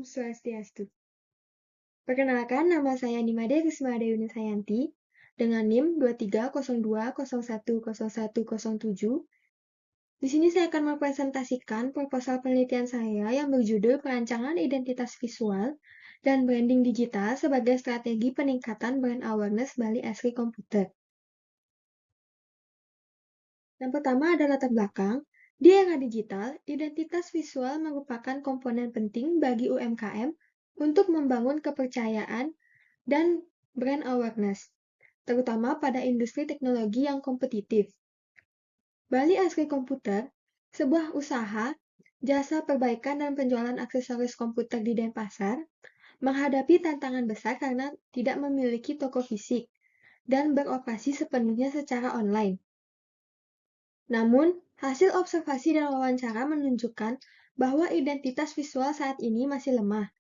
Swastiastu. Perkenalkan, nama saya Nimade Risma Dewi Sayanti dengan NIM 2302010107. Di sini saya akan mempresentasikan proposal penelitian saya yang berjudul Perancangan Identitas Visual dan Branding Digital sebagai Strategi Peningkatan Brand Awareness Bali Asri Komputer. Yang pertama adalah latar belakang. Di era digital, identitas visual merupakan komponen penting bagi UMKM untuk membangun kepercayaan dan brand awareness, terutama pada industri teknologi yang kompetitif. Bali Asri Komputer, sebuah usaha jasa perbaikan dan penjualan aksesoris komputer di Denpasar, menghadapi tantangan besar karena tidak memiliki toko fisik dan beroperasi sepenuhnya secara online. Namun, hasil observasi dan wawancara menunjukkan bahwa identitas visual saat ini masih lemah,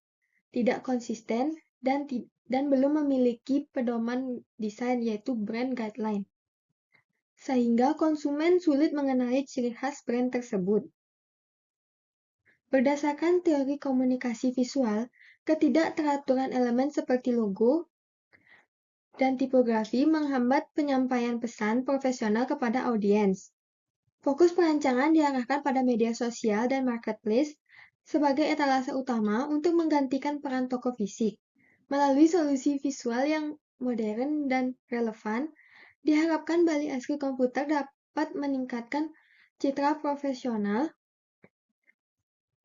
tidak konsisten, dan belum memiliki pedoman desain yaitu brand guideline, sehingga konsumen sulit mengenali ciri khas brand tersebut. Berdasarkan teori komunikasi visual, ketidakteraturan elemen seperti logo dan tipografi menghambat penyampaian pesan profesional kepada audiens. Fokus perancangan diarahkan pada media sosial dan marketplace sebagai etalase utama untuk menggantikan peran toko fisik. Melalui solusi visual yang modern dan relevan, diharapkan Bali Asri Komputer dapat meningkatkan citra profesional,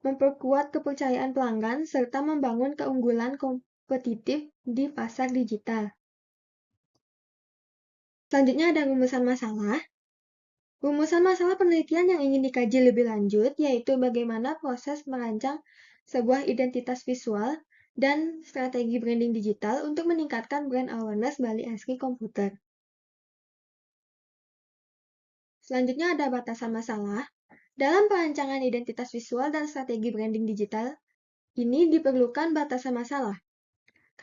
memperkuat kepercayaan pelanggan, serta membangun keunggulan kompetitif di pasar digital. Selanjutnya ada rumusan masalah. Rumusan masalah penelitian yang ingin dikaji lebih lanjut yaitu bagaimana proses merancang sebuah identitas visual dan strategi branding digital untuk meningkatkan brand awareness Bali Asri Komputer. Selanjutnya ada batasan masalah. Dalam perancangan identitas visual dan strategi branding digital, ini diperlukan batasan masalah.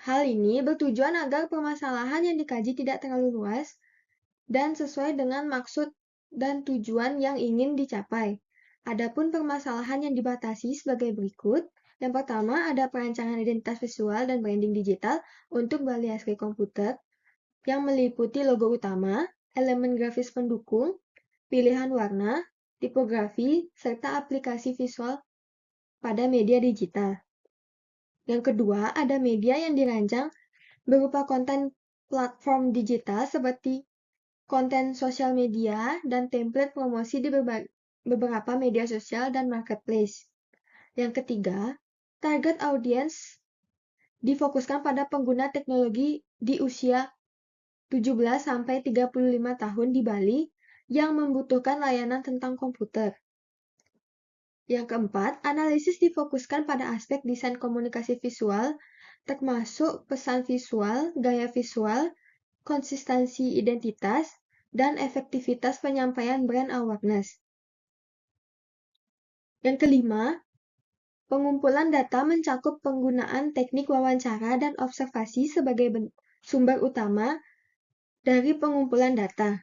Hal ini bertujuan agar permasalahan yang dikaji tidak terlalu luas dan sesuai dengan maksud dan tujuan yang ingin dicapai. Adapun permasalahan yang dibatasi sebagai berikut. Yang pertama, ada perancangan identitas visual dan branding digital untuk Bali Asri Komputer yang meliputi logo utama, elemen grafis pendukung, pilihan warna, tipografi, serta aplikasi visual pada media digital. Yang kedua, ada media yang dirancang berupa konten platform digital seperti konten sosial media dan template promosi di beberapa media sosial dan marketplace. Yang ketiga, target audience difokuskan pada pengguna teknologi di usia 17-35 tahun di Bali yang membutuhkan layanan tentang komputer. Yang keempat, analisis difokuskan pada aspek desain komunikasi visual, termasuk pesan visual, gaya visual, konsistensi identitas, dan efektivitas penyampaian brand awareness. Yang kelima, pengumpulan data mencakup penggunaan teknik wawancara dan observasi sebagai sumber utama dari pengumpulan data.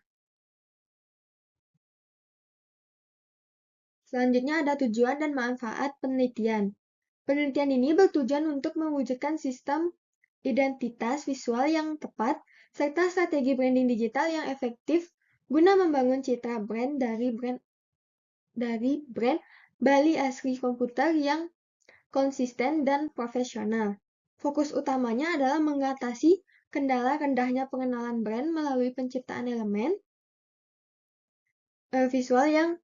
Selanjutnya ada tujuan dan manfaat penelitian. Penelitian ini bertujuan untuk mewujudkan sistem identitas visual yang tepat serta strategi branding digital yang efektif guna membangun citra brand dari brand Bali Asri Komputer yang konsisten dan profesional. Fokus utamanya adalah mengatasi kendala rendahnya pengenalan brand melalui penciptaan elemen visual yang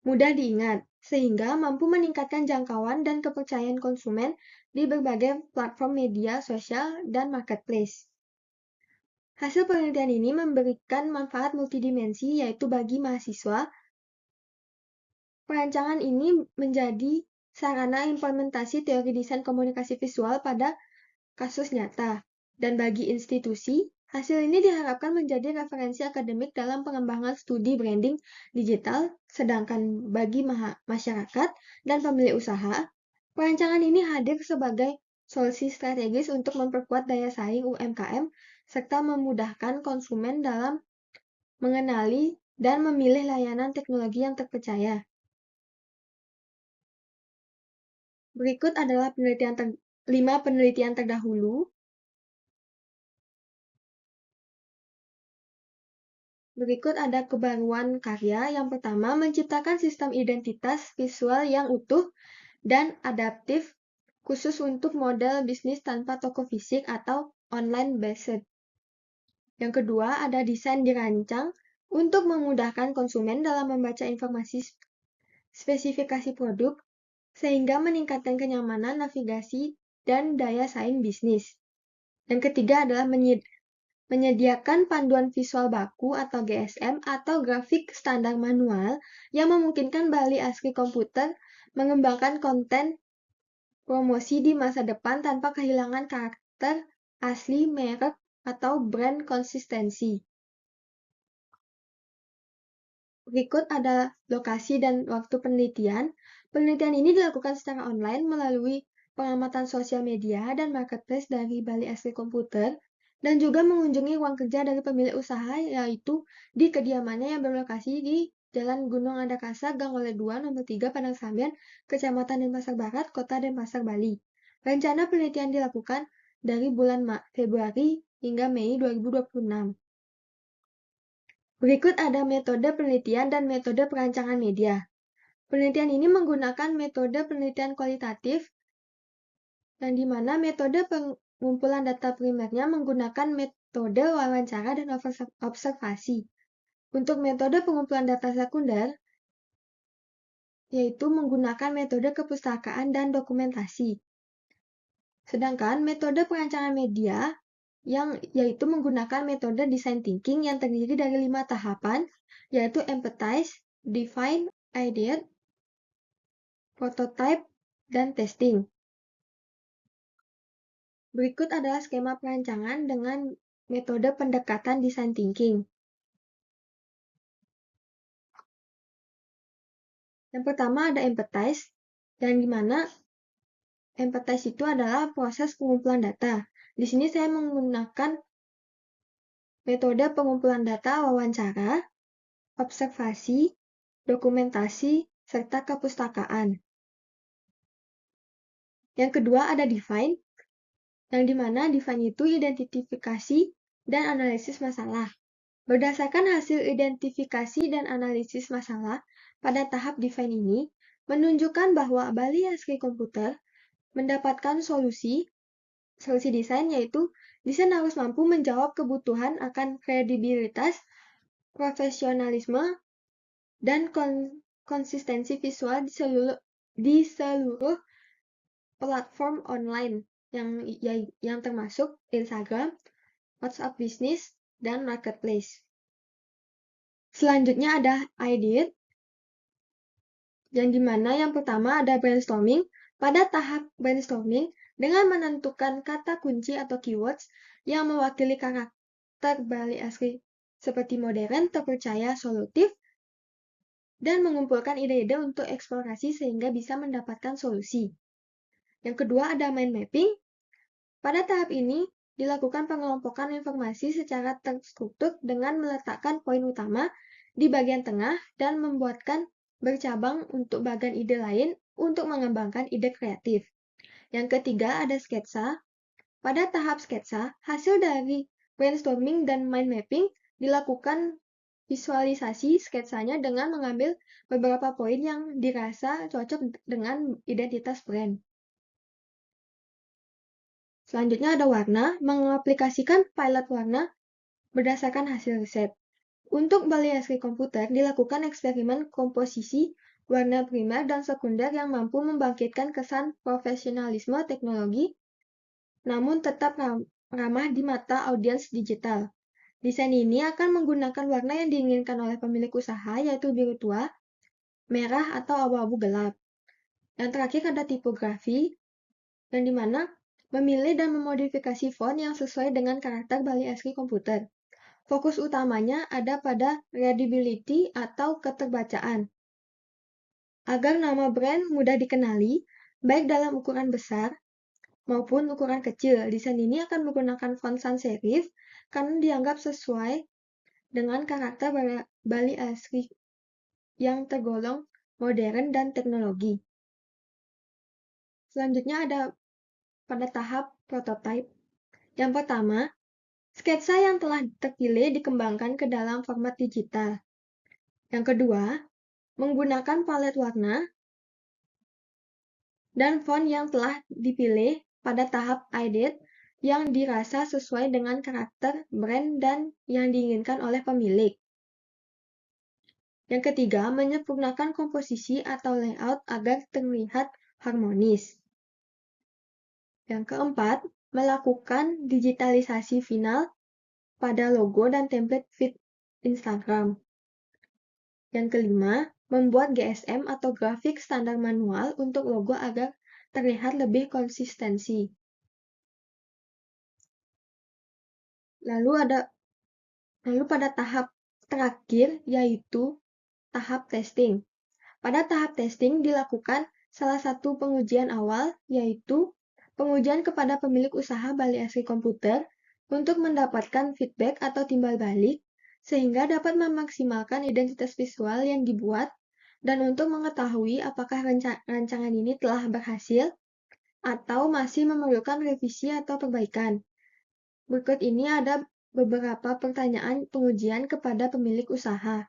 mudah diingat, sehingga mampu meningkatkan jangkauan dan kepercayaan konsumen di berbagai platform media sosial dan marketplace. Hasil penelitian ini memberikan manfaat multidimensi, yaitu bagi mahasiswa. Perancangan ini menjadi sarana implementasi teori desain komunikasi visual pada kasus nyata, dan bagi institusi, hasil ini diharapkan menjadi referensi akademik dalam pengembangan studi branding digital, sedangkan bagi masyarakat dan pemilik usaha, perancangan ini hadir sebagai solusi strategis untuk memperkuat daya saing UMKM serta memudahkan konsumen dalam mengenali dan memilih layanan teknologi yang terpercaya. Berikut adalah penelitian 5 penelitian terdahulu. Berikut ada kebaruan karya. Yang pertama, menciptakan sistem identitas visual yang utuh dan adaptif khusus untuk model bisnis tanpa toko fisik atau online based. Yang kedua, ada desain dirancang untuk memudahkan konsumen dalam membaca informasi spesifikasi produk sehingga meningkatkan kenyamanan navigasi dan daya saing bisnis. Yang ketiga adalah menyediakan panduan visual baku atau GSM atau grafik standar manual yang memungkinkan Bali Asri Komputer mengembangkan konten promosi di masa depan tanpa kehilangan karakter asli merek atau brand konsistensi. Berikut ada lokasi dan waktu penelitian. Penelitian ini dilakukan secara online melalui pengamatan sosial media dan marketplace dari Bali Asri Komputer dan juga mengunjungi ruang kerja dari pemilik usaha yaitu di kediamannya yang berlokasi di Jalan Gunung Andakasa, Gang Oleh 2, Nomor 3, Padang Sambian, Kecamatan Denpasar Barat, Kota Denpasar, Bali. Rencana penelitian dilakukan dari bulan Februari hingga Mei 2026. Berikut ada metode penelitian dan metode perancangan media. Penelitian ini menggunakan metode penelitian kualitatif, yang di mana metode pengumpulan data primernya menggunakan metode wawancara dan observasi. Untuk metode pengumpulan data sekunder, yaitu menggunakan metode kepustakaan dan dokumentasi. Sedangkan metode perancangan media yaitu menggunakan metode design thinking yang terdiri dari 5 tahapan, yaitu empathize, define, ideate, prototype, dan testing. Berikut adalah skema perancangan dengan metode pendekatan design thinking. Yang pertama ada empathize, yang dimana empathize itu adalah proses pengumpulan data. Di sini saya menggunakan metode pengumpulan data wawancara, observasi, dokumentasi, serta kepustakaan. Yang kedua ada define, yang dimana define itu identifikasi dan analisis masalah. Berdasarkan hasil identifikasi dan analisis masalah pada tahap define ini, menunjukkan bahwa Bali Asri Komputer mendapatkan solusi desain, yaitu desain harus mampu menjawab kebutuhan akan kredibilitas, profesionalisme, dan konsistensi visual di seluruh platform online yang termasuk Instagram, WhatsApp Business, dan Marketplace. Selanjutnya ada ideate, yang dimana yang pertama ada brainstorming. Pada tahap brainstorming, dengan menentukan kata kunci atau keywords yang mewakili karakter Bali Asri seperti modern, terpercaya, solutif, dan mengumpulkan ide-ide untuk eksplorasi sehingga bisa mendapatkan solusi. Yang kedua ada mind mapping. Pada tahap ini, dilakukan pengelompokan informasi secara terstruktur dengan meletakkan poin utama di bagian tengah dan membuatkan bercabang untuk bagian ide lain untuk mengembangkan ide kreatif. Yang ketiga ada sketsa. Pada tahap sketsa, hasil dari brainstorming dan mind mapping dilakukan visualisasi sketsanya dengan mengambil beberapa poin yang dirasa cocok dengan identitas brand. Selanjutnya ada warna, mengaplikasikan pilot warna berdasarkan hasil riset. Untuk Bali Asri Komputer dilakukan eksperimen komposisi warna primer dan sekunder yang mampu membangkitkan kesan profesionalisme teknologi, namun tetap ramah di mata audiens digital. Desain ini akan menggunakan warna yang diinginkan oleh pemilik usaha, yaitu biru tua, merah, atau abu-abu gelap. Yang terakhir ada tipografi, yang dimana memilih dan memodifikasi font yang sesuai dengan karakter Bali Asri Komputer. Fokus utamanya ada pada readability atau keterbacaan. Agar nama brand mudah dikenali, baik dalam ukuran besar maupun ukuran kecil. Desain ini akan menggunakan font sans serif karena dianggap sesuai dengan karakter Bali Asri yang tergolong modern dan teknologi. Selanjutnya ada pada tahap prototype. Yang pertama, sketsa yang telah terpilih dikembangkan ke dalam format digital. Yang kedua, menggunakan palet warna dan font yang telah dipilih pada tahap edit yang dirasa sesuai dengan karakter brand dan yang diinginkan oleh pemilik. Yang ketiga, menyempurnakan komposisi atau layout agar terlihat harmonis. Yang keempat, melakukan digitalisasi final pada logo dan template feed Instagram. Yang kelima, membuat GSM atau grafik standar manual untuk logo agar terlihat lebih konsistensi. Lalu pada tahap terakhir, yaitu tahap testing. Pada tahap testing dilakukan salah satu pengujian awal, yaitu pengujian kepada pemilik usaha Bali Asri Komputer untuk mendapatkan feedback atau timbal balik, sehingga dapat memaksimalkan identitas visual yang dibuat dan untuk mengetahui apakah rancangan ini telah berhasil atau masih memerlukan revisi atau perbaikan. Berikut ini ada beberapa pertanyaan pengujian kepada pemilik usaha.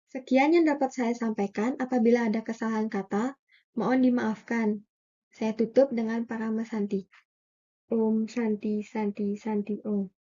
Sekian yang dapat saya sampaikan. Apabila ada kesalahan kata, mohon dimaafkan. Saya tutup dengan Parama Santi. Om Santi Santi Santi Om.